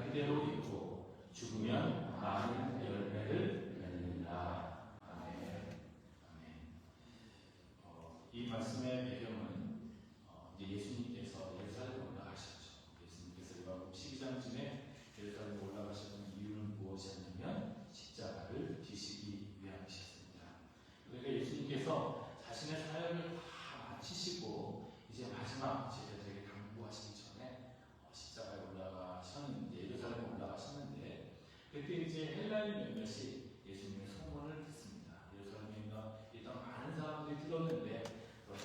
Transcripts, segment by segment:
그대로 있고 죽으면 많은 열매를 맺는다. 아멘. 아멘. 이 말씀의 배경은 이제 예수님께서 예루살렘에 올라가셨죠. 예수님께서 요한복음 12장쯤에 예루살렘에 올라가셨던 이유는 무엇이었냐면 십자가를 지시기 위함이셨습니다. 그러니까 예수님께서 자신의 사역을 다 마치시고 이제 마지막 제자들에게 당부하시기 전에 십자가에 올라가셨는데, 예루살렘에 올라가셨는데, 그때 이제 헬라인 몇몇이 예수님의 소문을 듣습니다. 예루살렘에 있던 많은 사람들이 들었는데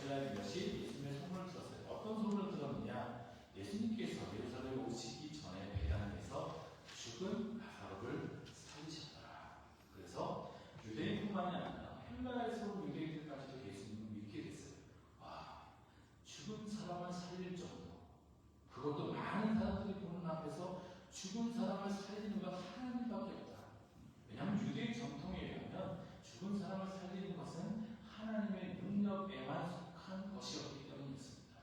헬라인 몇이 예수님의 소문을 들었어요. 어떤 소문을 들었느냐? 예수님께서 예루살렘에 오시기 전에 배단에서 죽은 라사로를 살리셨더라. 그래서 유대인뿐만이 아니라 헬라에서 온 유대인들까지도 예수님을 믿게 됐어요. 와, 죽은 사람을 살릴 정도, 그것도 많은 사람들이 보는 앞에서 죽은 사람을 살리는 건 하나님밖에 없다. 왜냐하면 유대의 정통에 의하면 죽은 사람을 살리는 것은 하나님의 능력에만 속한 것이었기 때문이었습니다.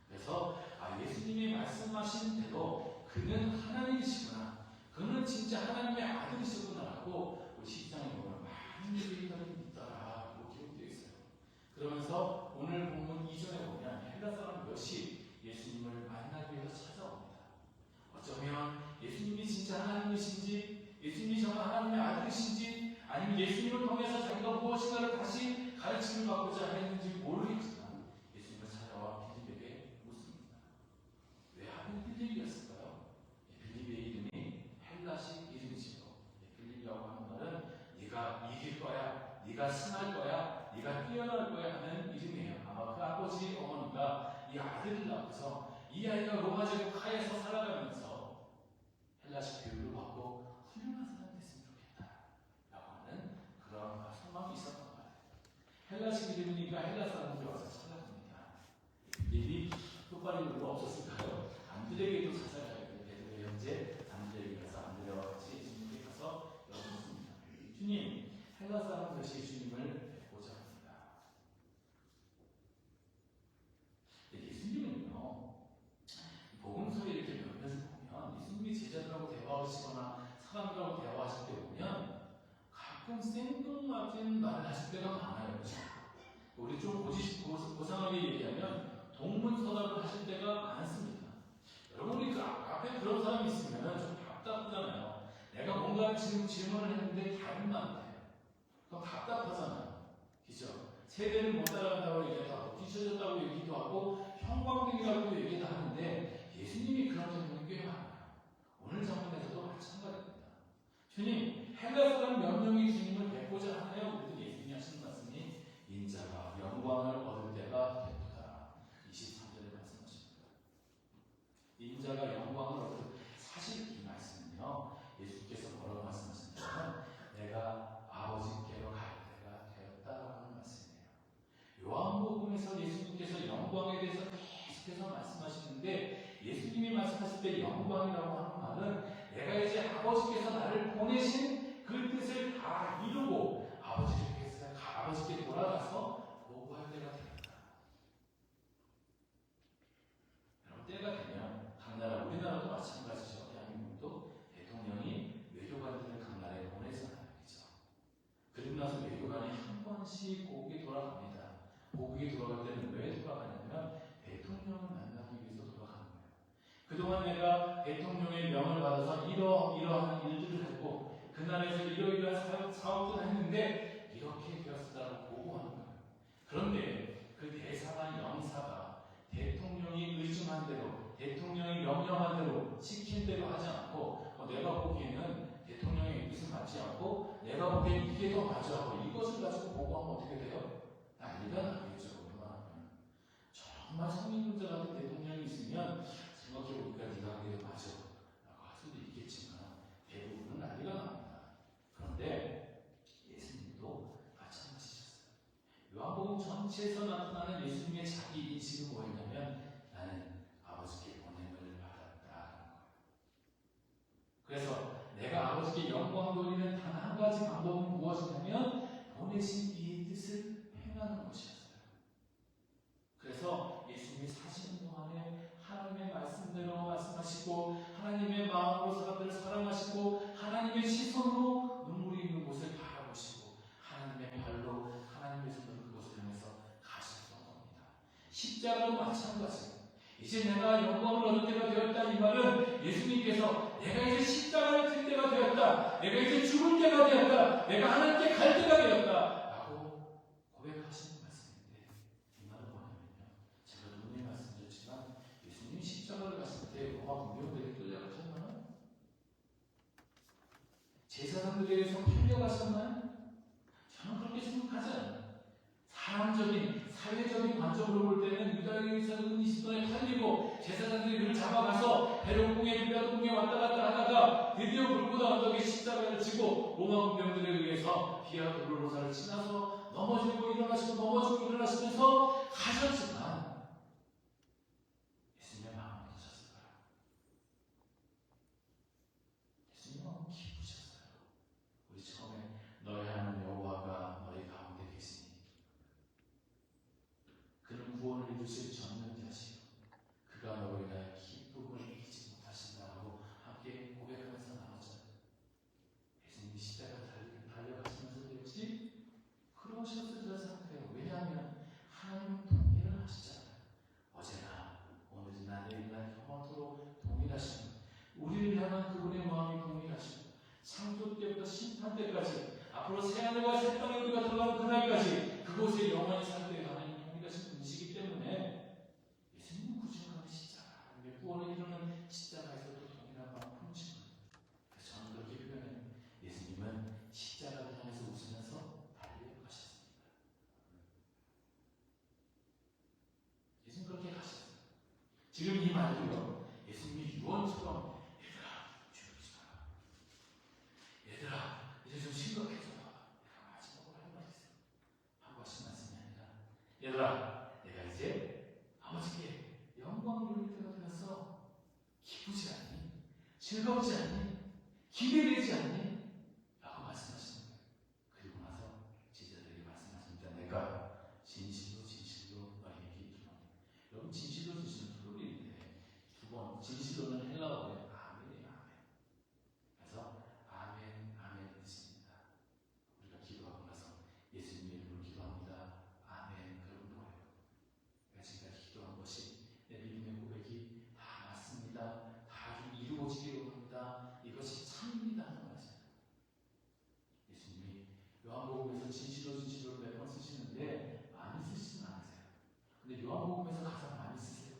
그래서 예수님이 말씀하신 대로 그는 하나님이시구나, 그는 진짜 하나님의 아들이시구나라고 우리 12장에 보면 많은 유대인들이 믿더라라고 기록되어 있어요. 그러면서 오늘 본문 2절에 보면 헬라 사람 몇이 예수님을 만나기 위해서 찾아옵니다. 어쩌면 예수님이 진짜 하나님이신지, 예수님이 정말 하나님의 아들이신지, 아니면 예수님을 통해서 자기가 무엇인가를 다시 가르침을 받고자 했는지 모르겠지만 예수님을 찾아와 빌립에게 묻습니다. 왜 하필 빌립이었을까요? 빌립의 이름이 헬라식 이름이지요. 빌립이라고 하는 말은 네가 이길 거야, 네가 승할 거야, 네가 뛰어날 거야 하는 이름이에요. 아마 그 아버지 어머니가 이 아들을 낳고서 이 아이가 로마 제국 하에서 살아가면서 헬라식 교육을 받고 훌륭한 사람이 됐으면 좋겠다 라고 하는 그런 소망이 있었던 거예요. 헬라식 이름이니까 헬라 사람들이 와서 찾아갑니다. 빌립이 똑바로 이유가 없었을까요? 안드레에게도 찾아가야 돼요. 베드로의 형제 안드레에게 가서 안드레와 같이 예수님께 가서 여쭙습니다. 주님, 헬라 사람들이 예수님을 뵙고자 합니다. 예수님은요, 복음서에 이렇게 몇몇을 보면 예수님이 제자들하고 대화하시거나 사람들하고 대화하실 때 보면 가끔 생뚱맞은 말을 하실 때가 많아요. 그렇죠? 우리 좀 고상하게 얘기하면 동문서답을 하실 때가 많습니다. 여러분이 그 앞에 그런 사람이 있으면 좀 답답하잖아요. 내가 뭔가 지금 질문을 했는데 답은 안 돼. 그럼 답답하잖아요. 그죠? 세대를 못 따라간다고 얘기도 하고, 뒤쳐졌다고 얘기도 하고, 형광등이라고 얘기도 하는데, 예수님이 그런 경우는 꽤 많아요. 오늘 장면에서도 마찬가지입니다. 주님, 헬라 사람 몇 명이 주님을 뵙고자 하나요? 그랬더니 예수님이 하시는 말씀이 인자가 영광을 얻을 때가 됐다. 23절에 말씀하십니다. 인자가 영광을 얻을, 사실 이 말씀은요, 예수께서 뭐라고 말씀하시냐면 내가 아버지께로 갈 때가 되었다라고 하는 말씀이에요. 요한복음에서 예수님께서 영광에 대해서 계속해서 말씀하시는데, 예수님이 말씀하실 때 영광이라고 하는 말은 내가 이제 아버지께서 나를 보내신 그 뜻을 다 이루고 아버지께 돌아가서 보고할 때가 되었다. 여러분, 때가 되면 각 나라, 우리나라도 마찬가지죠. 대한민국도 대통령이 외교관들을 각 나라에 보내잖아요. 그렇죠? 그리고 나서 외교관이 한 번씩 고국에 돌아갑니다. 고국에 돌아갈 때는 왜 돌아가냐면 대통령을 만나기 위해서 돌아가는 거예요. 그동안 내가 대통령의 명을 받아서 이러한 일들을 했고 그 나라에서 이러이러한 사업들을 했는데 이렇게 되었다고 보고하는 거예요. 그런데 그 대사관 영사가 대통령이 의중한 대로, 대통령이 명령한 대로, 시킨 대로 하지 않고 내가 보기에는 대통령의 뜻을 맞지 않고 내가 보기엔 이게 더 맞아, 이것을 가지고 보고하면 어떻게 돼요? 난리가 나겠죠. 정말 성인군자 같은 대통령이 있으면 생각해보니까 네가 한 게 더 맞아 라고 할 수도 있겠지만 대부분은 난리가 납니다. 그런데 예수님도 마찬가지셨어요. 요한복음 전체에서 나타나는 예수님의 자기 인식은 뭐였냐면 나는 아버지께 보냄을 받았다는 거예요. 그래서 내가 아버지께 영광 돌리는 단 한 가지 방법은 무엇이냐면 보내신 이의 뜻을 행하는 것이었어요. 그래서 예수님이 사시는 동안에 하나님의 말씀대로 말씀하시고 하나님 하나님의 마음으로 사람들을 사랑하시고 하나님의 시선으로 눈물이 있는 곳을 바라보시고 하나님의 발로 하나님의 손으로 그곳을 향해서 가셨던 겁니다. 십자가도 마찬가지예요. 이제 내가 영광을 얻을 때가 되었다. 이 말은 예수님께서 내가 이제 십자가를 질 때가 되었다. 내가 이제 죽을 때가 되었다. 내가 하나님께 갈 때가 되었다. 라고 고백하시는 말씀인데 이 말은 뭐냐면요. 제가 눈에 말씀드렸지만 예수님이 십자가를 갔을 때 로마 군병들에게 끌려가셨나요? 제사장들에게 서 팔려가셨나요? 저는 그렇게 생각하지 않아요. 사람적인, 사회적인 관점으로 볼 때는 유다인에서는 시돈에 팔리고 제사장들이 그를 잡아가서 베르공에 빌라도공에 왔다 갔다 하다가 드디어 골고다 언덕에 십자가를 지고 로마 군병들에 의해서 비아 돌로로사를 지나서 넘어지고 일어나시고 넘어지고 일어나시면서 가셨지만 예수님의 마음이 어떠셨을까요? 예수님은 너무 기쁘셨어요. 우리 처음에 너희 하나님 여호와가 너희 가운데 계시니 그는 구원을 이루실 전능자시요 그가 너로 인하여 기쁨을 이기지 못하신다라고 함께 고백하면서 나오죠. 예수님이 십자가 달려가시면서도 역시 그러셨을 줄 생각해요. 왜냐하면 하나님은 동일을 하시잖아요. 어제나 오늘이나 내일이나 영원토록 동일하시고 우리를 향한 그분의 마음이 동일하시고 창조 때부터 심판 때까지 앞으로 새하늘과 새 땅에 우리가 들어가는 그날까지 그곳에 영원히 살 때 하나님이 동일하신 분이시기 때문에 예수님은 구주하는 십자가 하나님의 구원을 이루는 십자가에서도 동일한 마음 품으신 거예요. 그래서 저는 그렇게 표현해요. 예수님은 십자가를 향해서 웃으면서 달려가셨습니다. 예수님 그렇게 가셨어요. 지금 이 말도요. 예수님이 유언처럼 얘들아 조용히 좀 얘들아 이제 좀 심각해져. 내가 마지막으로 할 말이 있어요. 하고 하신 말씀이 아니라 얘들아 내가 이제 아버지께 영광 돌릴 때가 되었어. 기쁘지 않니? 즐겁지 않니? 기대되지 않니? 라고 말씀하시는 거예요. 그리고 나서 제자들에게 말씀하십니다. 내가 진실로 진실로 너희에게 이르노니. 여러분 진실로 진실로 두 번인데 두 번 진실로는 헬라어예요. 아멘이에요. 아멘. 그래서 아멘 아멘 뜻입니다. 우리가 기도하고 나서 예수님의 이름으로 기도합니다. 아멘. 그럼 뭐예요? 내가 지금까지 기도한 것이 내 믿음의 고백이 다 맞습니다. 다 이루어지기를 원합니다. 이것이 참입니다 하는 말이잖아요. 예수님이 요한복음에서 진실로 진실로 몇 번 쓰시는데 많이 쓰시진 않으세요. 근데 요한복음에서 가장 많이 쓰세요.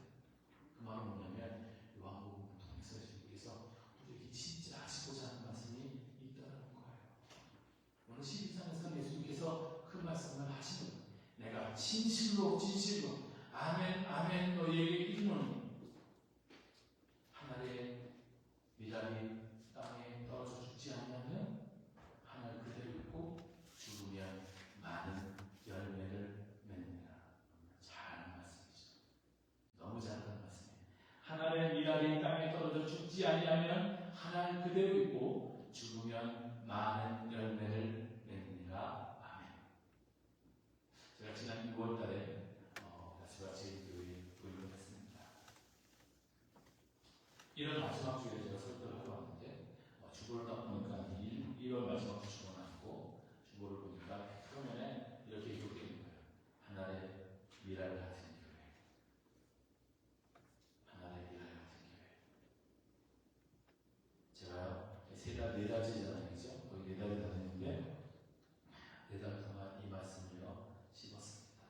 그 말은 뭐냐면 요한복음을 통해서 예수님께서 우리에게 진짜 하시고자 하는 말씀이 있다는 거예요. 오늘 12장에서 예수님께서 그 말씀을 하시는 거예요. 내가 진실로 진실로 아멘 아멘 너희에게 이르노니 하늘의 미랄이 땅에 떨어져 죽지 않으면 하늘 그대로 있고 죽으면 많은 열매를 맺느니라. 잘하는 말씀이죠. 너무 잘하는 말씀이에요. 하늘의 미랄이 땅에 떨어져 죽지 아니하면 하늘 그대로 있고 죽으면 많은 열매를 맺느니라. 아멘. 제가 지난 6월달에 다시와 제일교회에 부임을 했습니다. 이런 마지막 주에 제가 설교를 하러 왔는데 주보를 딱 보니까 1월 마지막 주 주보 나왔고 주보를 보니까 표면에 이렇게 기록되어 있는 거예요. 하늘의 미랄 같은 교회. 하늘의 미랄 같은 교회. 제가요 3달 4달째잖아요. 그죠? 거의 4달이 다 됐는데 4달 동안 이 말씀을요 씹었습니다.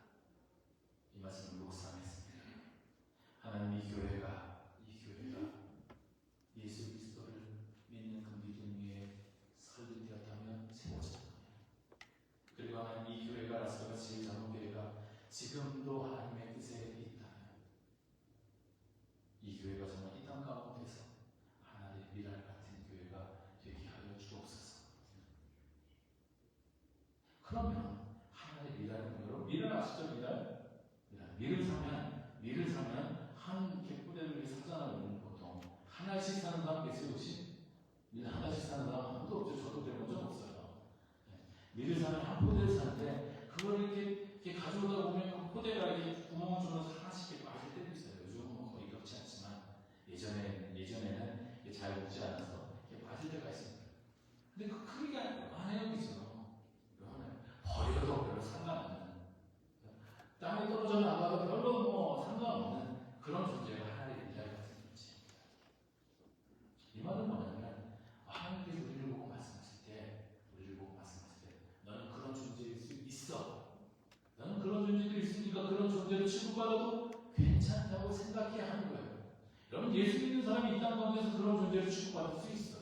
이 말씀을 묵상했습니다. 하나님 이 교회가 예수 그리스도를 믿는 그 믿음 위에 설립되었다면 세워졌다면 그리고 하나님 이 교회가 라스베가스 제일장로교회가 지금도 하나님의 뜻에 있다면 이 교회가 정말 이 땅 가운데서 하나님의 미랄 같은 교회가 되게 하여 주옵소서. 그러면 하나님의 미랄은 여러분 미랄 아시죠? 밀을 사면 한 갯부대를 사잖아요. 보통 하나씩 사는 사람 계세요 혹시? 밀 하나씩 사는 사람 아무도 없죠. 저도 그런 적 없어요. 밀을 사면 한 포대를 사는데 그걸 이렇게 가져오다 보면 그 포대가 이렇게 구멍을 뚫어서 하나씩 이렇게 빠질 때도 있어요. 요즘은 거의 그렇지 않지만 예전에는 잘 존재로 취급받아도 괜찮다고 생각해야 하는 거예요. 여러분, 예수 믿는 사람이 이 땅 가운데서 그런 존재로 취급받을 수 있어요.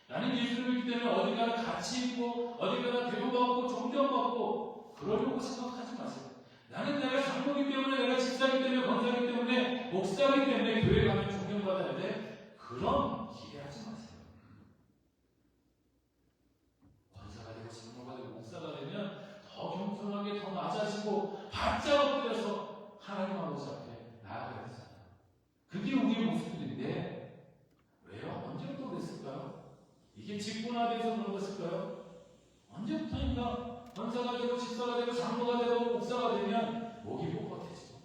나는 예수를 믿기 때문에 어디가나 가치 있고 어디가나 대우받고 존경받고 그러려고 생각하지 마세요. 나는 내가 장로기 때문에, 내가 집사기 때문에, 권사기 때문에, 목사기 때문에 교회 가면 존경받아야 돼. 그런 기대하지 마세요. 권사가 되고 장로가 되고 목사가 되면 더 겸손하게, 더 낮아지고 바짝 엎드려서 하나님 아버지 앞에 나아가야 되잖아요. 그게 우리의 모습들인데 왜요? 언제부터 그랬을까요? 이게 직분화돼서 그런 것일까요? 언제부터인가 권사가 되고 집사가 되고 장로가 되고 목사가 되면 목이 뻣뻣해지고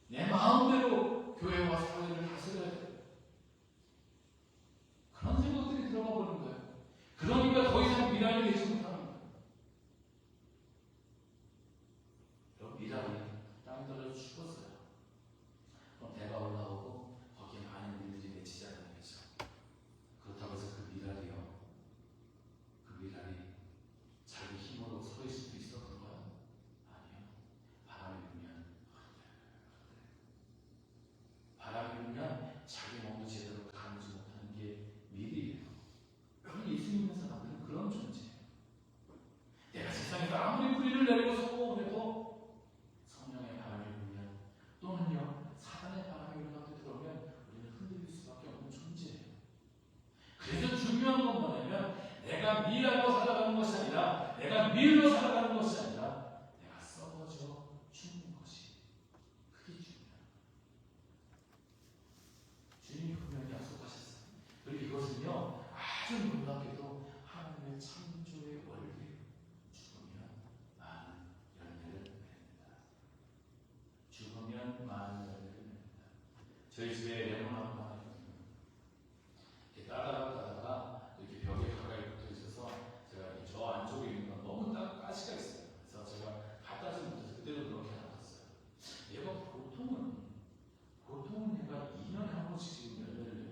내 마음대로 교회와 사회를 다스려야 돼요. 그런 생각들이 들어가 버린 거예요. 그러니까 더 이상 미랄이 되지 못하는 거예요. 그럼 미랄이 땅에 떨어져 죽었어요. 그럼 배가 올라오고 거기에 많은 일들이 맺히지 않는 거죠. 그렇다고 해서 그 미랄이 자기 힘으로 서 있을 수도 있어 그런가요? 아니요. 바람이 불면 자기 몸도 제대로 가누지 못하는 게 미리예요. 예수 믿는 사람들은 그런 존재예요. 내가 세상에서 아무리 뿌리를 내리고 성공을 해도 성령의 바람이 불면 또는요 사단의 바람이 우리 가운데 들어오면 우리는 흔들릴 수밖에 없는 존재예요. 그래서 중요한 건 뭐냐면 내가 미랄로 살아가는 것이 아니라, 내가 밀로 살아가는 것이 아니라 내가 썩어져 죽는 것이, 그게 중요해요. 주님이 분명히 약속하셨어요. 그리고 이것은요 아주 놀랍게도 하나님의 창조의 원리, 죽으면 많은 열매를 맺는다. 죽으면 많은 열매를 맺는다. 저희 집에 레몬나무가 하나 있거든요. 이렇게 따다가 이렇게 벽에 가까이 붙어 있어서 제가 저 안쪽에 있는 건 너무 가시가 있어요. 그래서 제가 갖다지 못해서 그대로 그렇게 놔뒀어요. 얘가 보통은 얘가 2년에 한 번씩 지금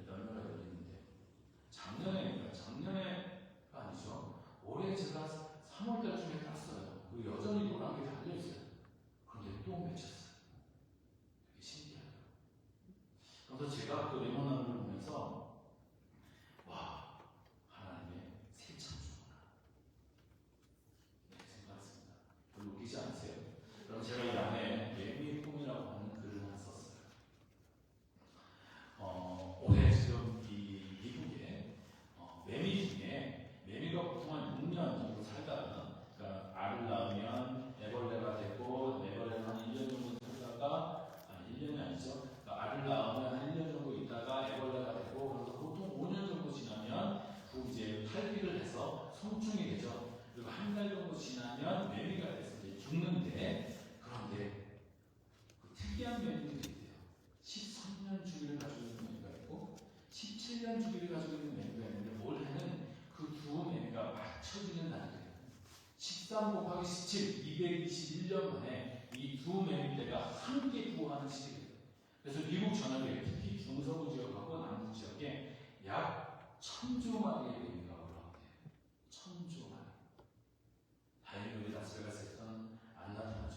열매가 열리는데 작년에가 아니죠. 올해 제가 3월달쯤에 땄어요. 그리고 여전히 노란 게 달려있어요. 그런데 또 맺혔어요. 되게 신기하죠. 그래서 제가 그 레몬나무를 보면서 와, 하나님의 새 창조구나 이렇게 생각했습니다. 별로 웃기지 않으세요? 그럼 제가 이 안에 매미의 꿈이라고 하는 글을 하나 썼어요. 올해 지금 이 미국에 매미 중에, 매미가 보통 한 6년 정도 살다가, 그러니까 알을 낳으면 애벌레가 되고, 애벌레가 한 1년 정도 살다가, 1년이 아니죠. 그러니까 알을 낳으면 한 1년 정도 있다가 애벌레가 되고, 그래서 보통 5년 정도 지나면 그 이제 탈피를 해서 성충이 되죠. 그리고 한 달 정도 지나면 매미가 돼서 이제 죽는데, 그런데 그 특이한 매미들이 있대요. 13년 주기를 가지고 있는 매미가 있고 17년 주기를 가지고 있는 매미가 있는데, 올해는 그 두 매미가 맞춰지는 날이에요. 13 곱하기 17, 221년 만에 이 두 매미대가 함께 구호하는 시기예요. 그래서 미국 전역에, 특히 중서부 지역하고 남부 지역에 약 1000조 마리의 매미가 올라온대요. 1000조 마리. 다행히 우리 라스베가스에서는 안 나타나죠.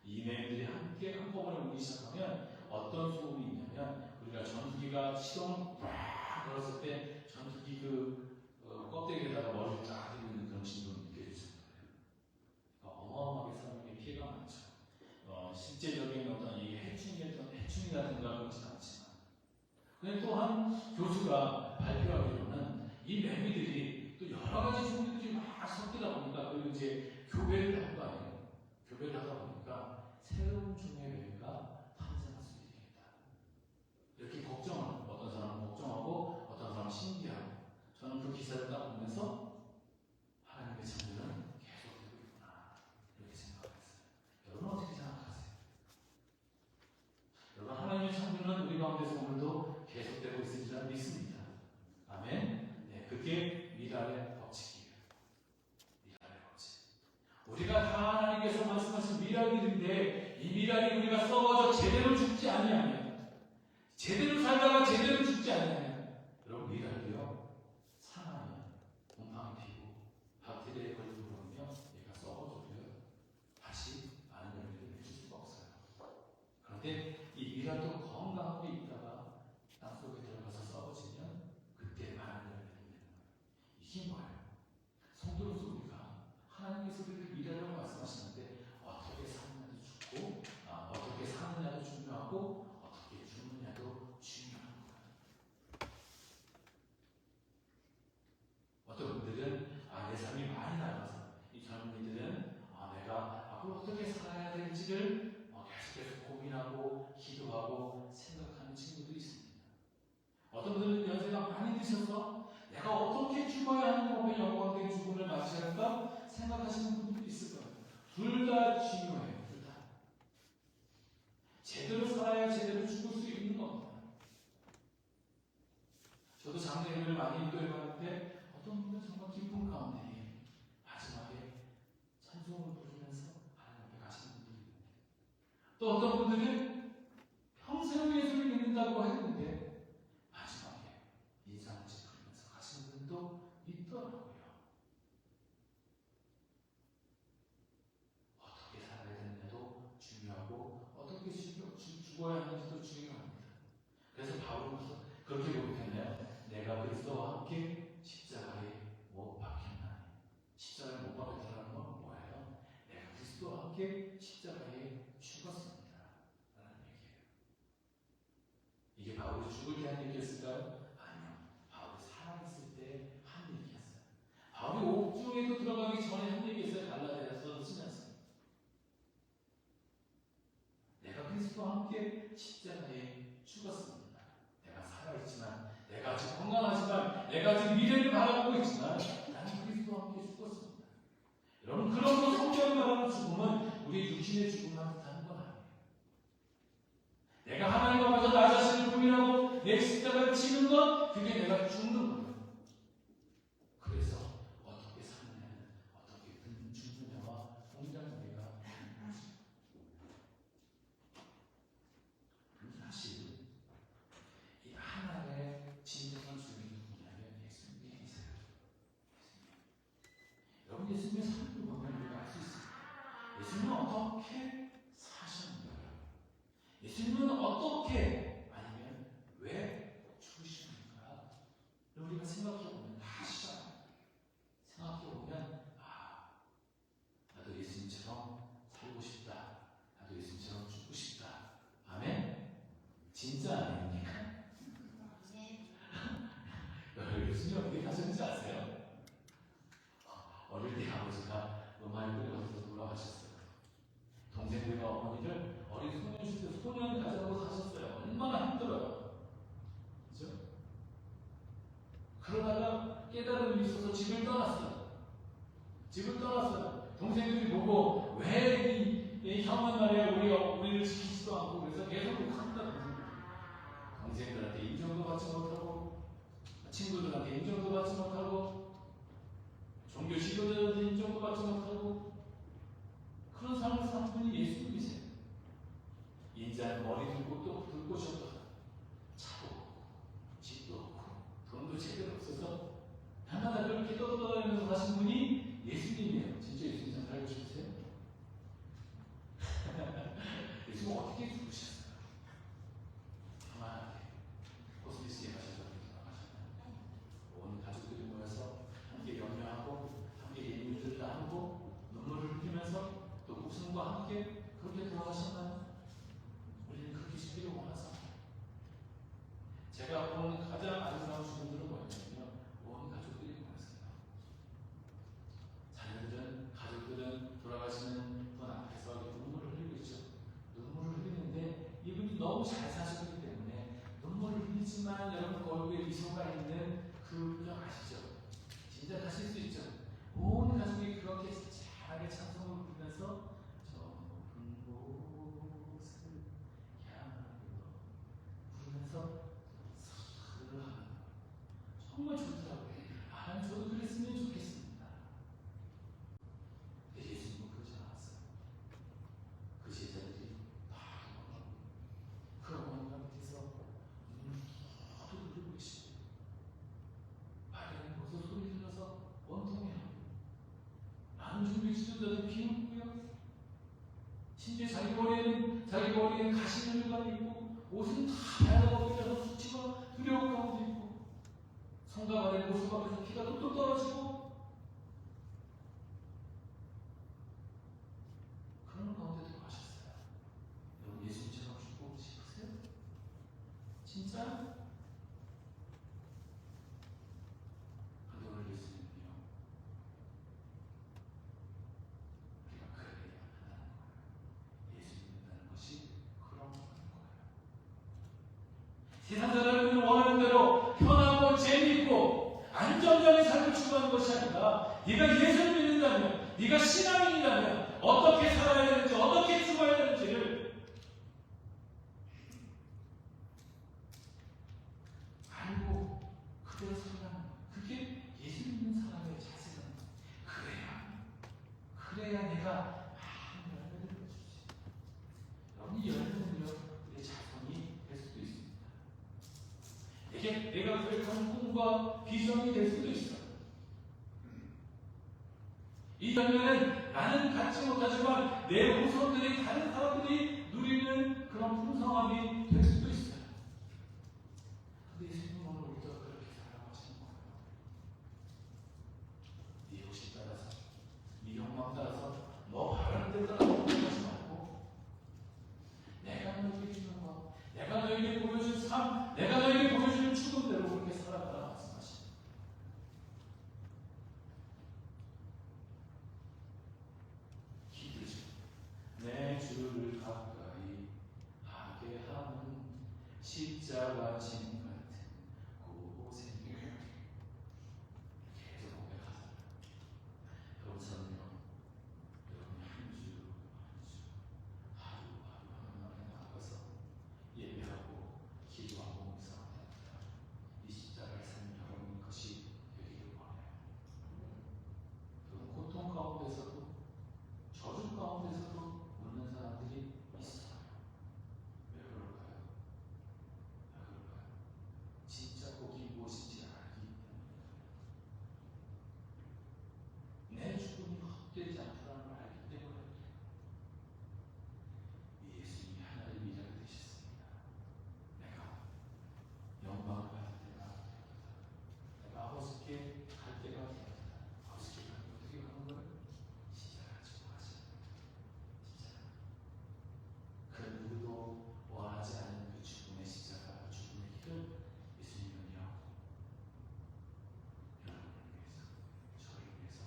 이 매미들이 함께 한꺼번에 오기 시작하면 어떤 소음이 있냐면, 우리가 전투기가 시동을 꽉 걸었을 때 전투기 껍데기에다가 머리를 쫙 들고 있는 그런 진동이 느껴질 거예요. 그러니까 어마어마하게 사람에게 피해가 많죠. 실제적인 어떤 이 해충이라든가 그렇지는 않지만. 근데 또한 교수가 발표하기로는 이 매미들이 또 여러 가지 종류들이 막 섞이다 보니까, 그리고 이제 교배를 할 거 아니에요. 교배를 하다 보니까 새로운 종의 매미가 탄생할 수 있겠다. 이렇게 걱정하는, 어떤 사람은 걱정하고 어떤 사람은 신기하고. 저는 그 기사를 딱 보면서 하나님의 창조는 계속되고 있구나 이렇게 생각했어요. 여러분 어떻게 생각하세요? 여러분, 하나님의 창조는 우리 가운데서 오늘도 계속되고 있을 줄 믿습니다. 아멘. 네, 그게 미랄의 법칙이에요. 미랄의 법칙. 우리가 다 하나님께서 말씀하신 미랄들인데, 이 미랄이 우리가 썩어져 제대로 죽지 아니하면, 제대로 살다가 제대로 죽지 아니하면, 여러분 미랄도요 상하면 곰팡이 피고 박테리아에 걸리고 그러면 얘가 썩어져도요 다시 생각하시는 분들이 있을 거예요. 둘 다 중요해요. 둘 다. 제대로 살아야 제대로 죽을 수 있는 겁니다. 저도 장례 예배를 많이 인도해봤는데 어떤 분들은 정말 기쁨 가운데 마지막에 찬송을 부르면서 하나님 앞에 가시는 분들이 있는데, 또 어떤 분들은 평생 예수를 믿는다고 했는데 마지막에 인사한지 부르면서 가시는 분도 있더라고요. 어떻게 살아야 되느냐도 중요하고 어떻게 죽어야 하는지도 중요합니다. 그래서 바울은 그렇게 고백했나요? 내가 그리스도와 함께 십자가에 못 박혔나니. 십자가에 못 박혔다는 건 뭐예요? 내가 그리스도와 함께 십자가에 죽었습니다 라는 얘기예요. 이게 바울이 죽을 때 한 얘기였을까요? 아니요. 바울이 살아있을 때 한 얘기였어요. 바울이 옥중에도 들어가기 전에 한 얘기였어요. 갈라디아서 쓰면서. 내가 그리스도와 함께 십자가에 죽었습니다. 내가 살아있지만, 내가 아직 건강하지만, 내가 아직 미래를 바라보고 있지만 나는 그리스도와 함께 죽었습니다. 여러분, 그런 성경 말하는 죽음은 우리 육신의 죽음만 뜻하는 건 아니에요. 내가 하나님 앞에서 나 자신을 부인하고 내 십자가를 지는 건 그게 내가 죽는 거예요. 그래서 어떻게 사느냐는 어떻게 죽느냐와 동일한 의미가 있는 것입니다. 사실 이 하나님의 진정한 주인이 누구냐면 예수님이세요. 여러분, 예수님의 삶을 보면 우리가 알 수 있습니다. 예수님은 어떻게 사셨는가? 예수님은 어떻게, 아니면 왜 죽으시는가? 우리가 생각해보면 다 시작합니다. 생각해보면 나도 예수님처럼 살고 싶다. 나도 예수님처럼 죽고 싶다. 아멘? 진짜 아닙니까? 예수님 어떻게 하셨는지 아세요? 어릴 때 아버지가 음악을 끓여서 돌아가셨어요. 동생들과 어머니를 어린 소년 시대 소년 가자고 사셨어요. 얼마나 힘들어요. 그죠? 그러다가 깨달음이 있어서 집을 떠났어요. 집을 떠났어요. 동생들이 보고 왜 이 형은 말이야 우리를 지키지도 않고, 그래서 계속 욕한다. 동생들한테 인정도 받지 못하고, 친구들한테 인정도 받지 못하고, 종교 지도자들한테 인정도 받지 못하고, 그런 삶을 사는 분이 예수님이세요. 인자는 머리 들고 또 들 곳이 없다. 차도 없고, 집도 없고, 돈도 제대로 없어서 날마다 그렇게 떠돌아다니면서 사신 분이 예수님이에요. 진짜 예수님처럼 살고 싶으세요? 예수님 어떻게 죽으셨어요? 평안하게 호스피스에 가셔서 돌아가셨나요? 온 가족들이 모여서 함께 염려하고 함께 예물들을 나누고 눈물을 흘리면서 또 웃음과 함께 그렇게 돌아가셨나요? 우리는 그렇게 싶기를 원하서. 제가 본 가장 아름다운 죽음들은 뭐였냐면요, 온 가족들이 모였어요. 자녀들은, 가족들은 돌아가시는 분 앞에서 눈물을 흘리고 있죠. 눈물을 흘리는데 이분이 너무 잘 사셨기 때문에 눈물을 흘리지만 여러분 그 얼굴에 미소가 있는 그 표정 아시죠? 진짜 가실 수 있죠? 온 가족이 그렇게 잘하게 찬송을 부르면서 저 높은 곳을 향하여 부르면서 사를 하는 거 정말 좋더라고요. 저도 그랬으면 좋겠습니다. 근데 예수님은 그러지 않았어요. 그 제자들이 다 도망가고 그 어머니가 밑에서 모두 흘리고 계시고, 발에는 벌써 소리 들려서 원통해하고, 많은 종교 지도자들이 비웃고요. 심지어 자기 머리에는 가시늘가 있고, 옷은 다 발라가 삐져서 수치가 두려운 가운데 있고, 성가 안에 모습 앞에서 피가 뚝뚝 떨어지고, 그런 가운데 돌아가셨어요. 여러분, 예수님처럼 죽고 싶으세요? 진짜? 근데 오늘 예수님은요, 우리가 그래야 한다는 거예요. 예수님 믿는다는 것이 그런 거예요. 세상 사람들이 원하는 대로 편하고 재미있고 안정적인 삶을 추구하는 것이 아니라, 네가 예수를 믿는다면, 네가 신앙인이라면 어떻게 살아야 되는지, 어떻게 죽어야 되는지를 알고 그대로 살아가는 거예요. 그게 예수 믿는 사람의 자세는 그래야 내가 많은 열매를 맺을 수 있어요. 여러분, 이 열매는요, 우리의 자손이 될 수도 있습니다. 이게 내가 계획한 꿈과 비전이 될 수도 있어요. 이 열매는 나는 갖지 못하지만 내 후손들이, 다른 사람들이 누리는 그런 풍성함이 될 수도 있어요. 근데 예수님은 오늘 우리가 그렇게 살아가고 하시는 거예요. 네 욕심 따라서, 네 욕망 따라서, 너 바라는 대로 따라서 하지 말고, 내가 너에게 주는 것, 내가 너에게 보여준 삶, 내가 너에게 보여주는 축원대로 그렇게 살아가라 말씀하십니다. 기도죠. 내 주를 가까이 하게 하는 십자가 진 같은 고생. 계속 고백하잖아요. 여러분처럼요, 여러분이 한 주 하루하루 하나님에 나아가서 예배하고 기도하고 묵상합니다. 이 십자가의 삶이 여러분 것이 되기를 원해요. 여러분, 고통 가운데서도, 저주 가운데서도 웃는 사람들이 있어요. 왜 그럴까요? 왜 그럴까요? 진짜 복이 무엇인지 알기 때문입니다. 내 죽음이 헛되지 않다는 걸 알기 때문에 예수님이 하나의 미래가 되셨습니다. 내가 영광을 받을 때가 되었다. 내가 아버지께 갈 때가 되었다. 아버지께 가는 어떻게 가는 거예요? 십자가 지고 가시는 십자가. 그 누구도 원하지 않은 그 죽음의 십자가, 죽음의 길을 예수님은요, 여러분을 위해서, 저를 위해서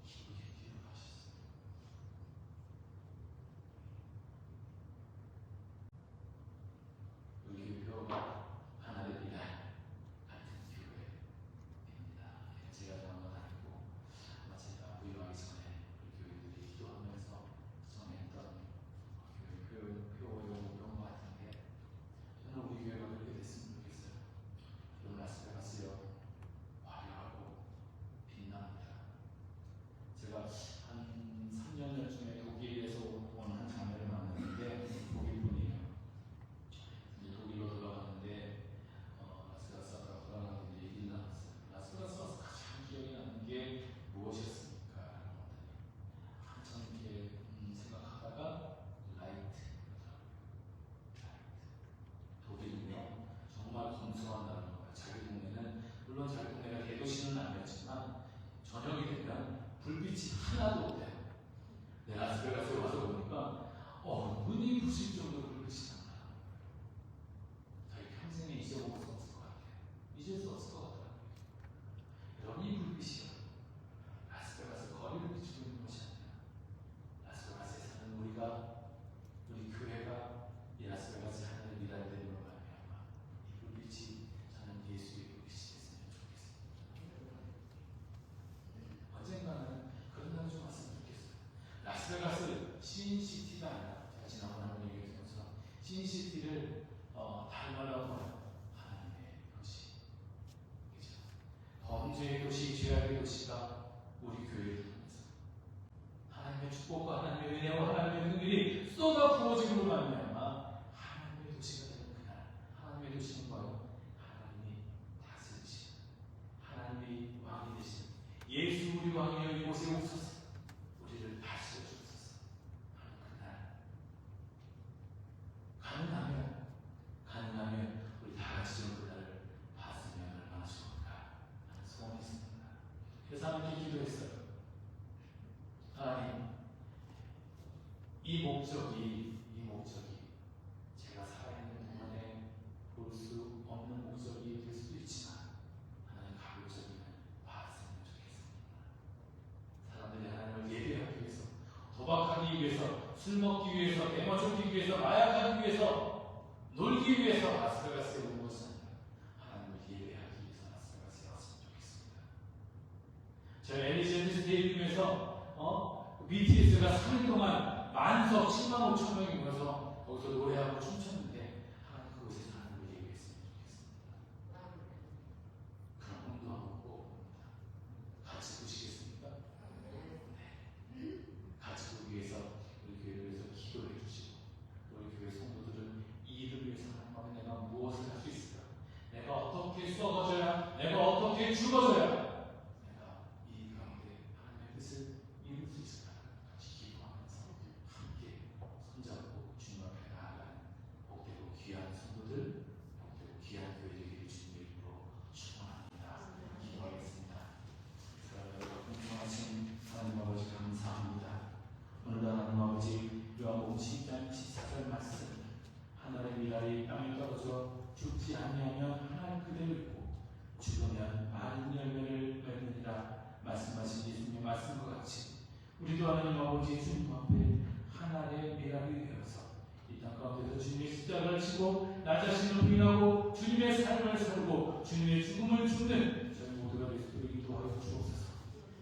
기쁘게 뒤로 가셨습니다. 우리 교회가 하나의 미랄 같은 교회입니다. 제가 장관 아니고 아마 제가 부임하기 전에 우리 교회들이 기도하면서 정했던 표였던 것 같은데, 저는 우리 교회가 그렇게 됐으면 좋겠어요. 여러분, 라스베가스요, 화려하고 빛납니다. 제가 한 3년 전쯤에 독일에서 온 한 자매를 만났는데, 독일 분이에요. 이제 독일로 돌아갔는데, 라스베가스 아까 돌아가는데 얘기를 나눴어요. 라스베가스 와서 가장 기억이 나는 게 무엇이었습니까? 라고 하더니 한참 이렇게 생각하다가 라이트. 독일은요, 정말 검소한 나라인 거예요. 자기 동네는, 물론 자기 동네가 대도시는 아니었지만 저녁이 되면 불빛이 하나도 없대요. 네, 라스베가스에 와서 보니까 눈이 부실 정도로 불빛이 납니다. 자기 평생에 잊어먹을 수 없을 것 같아요. 잊을 수 없을 것 같아요. 여러분, 이 불빛이요, 라스베가스 거리를 비추고 있는 것이 아니라 라스베가스에 사는 우리 교회가 이 라스베가스 하늘의 미랄됨으로 말미암아 이 불빛이, 저는 예수의 불빛이 됐으면 좋겠습니다. 언젠가는 그런 날이 좀 왔으면 좋겠어요. 라스베가스 신시티가 아니라, 제가 지난번에 한번 얘기했던 신시티를 닮아라고 하나님의 도시, 그죠? 범죄의 도시, 죄악의 도시가 우리 교회를 통해서 하나님의 축복과 하나님의 은혜와 하나님의 긍휼이 쏟아 부어짐으로 말미암아 하나님의 도시가 되는 그날, 하나님의 도시는 뭐예요? 하나님이 다스리시는, 하나님이 왕이 되시는, 예수 우리 왕이여 이곳에 오소서, 우리를 다스려 주옵소서 하는 그날, 가능하면 우리 다 같이 좀 그날을 봤으면 얼마나 좋을까 하는 소원이 있습니다. 그래서 하나님께 기도했어요. 하나님, 이 목적이 제가 살아있는 동안에 볼 수 없는 목적이 될 수도 있지만, 하나님 가급적이면 봤으면 좋겠습니다. 사람들이 하나님을 예배하기 위해서, 도박하기 위해서, 술 먹기 위해서, 대마초기 위해서, 마약하기 위해서, 놀기 위해서 라스베가스에 온 것이 아니라 하나님을 예배하기 위해서 라스베가스에 왔으면 좋겠습니다. 저 엘리제드 스테이디움에서 BTS가 3일 동안 만석 10만 5천 명이 모여서 거기서 노래하고 춤췄는데 하나님 그곳에서 하나님을 예배했으면 좋겠습니다. 그런 꿈도 한번 꿔봅니다. 같이 보시겠습니까? 네. 같이 보기 위해서 우리 교회를 위해서 기도해 주시고 우리 교회 성도들은 이 일을 위해서 하나님 앞에 내가 무엇을 할 수 있을까? 내가 어떻게 썩어져야, 내가 어떻게 죽어져야 내가 이 가운데 하나님의 뜻을 이룰 수 있을까? 같이 기도하면서 함께 손잡고 주님 앞에 나아가는 복되고 귀한 성도들, 복되고 귀한 교회 되기를 주님의 이름으로 축원합니다. 기도하겠습니다. 풍성하신 하나님 아버지 감사합니다. 오늘도 하나님 아버지 요한복음 10장 14절 말씀 하늘의 미랄이 땅에 떨어져 죽지 아니하면 하나님 그대로 있고 죽으면 많은 열매를 맺느니라 말씀하신 예수님의 말씀과 같이 우리도 하나님 아버지 주님 앞에 하나의 미랄이 되어서 이 땅 가운데서 주님의 십자가를 지고 나 자신을 부인하고 주님의 삶을 살고 주님의 죽음을 죽는 저희 모두가 될 수 있도록 인도하여 주옵소서.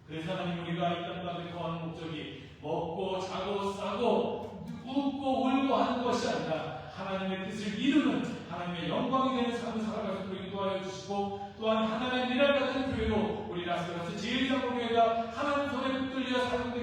그래서 하나님 우리가 이 땅 가운데 거하는 목적이 먹고 자고 싸고 웃고 울고 하는 것이 아니라 하나님의 뜻을 이루는 하나님의 영광이 되는 삶을 살아갈 수 있도록 인도하여 주시고 또한 하나님의 미랄 같은 교회로 우리 라스베가스 제1장로교회가 하나님 손에 붙들려 살고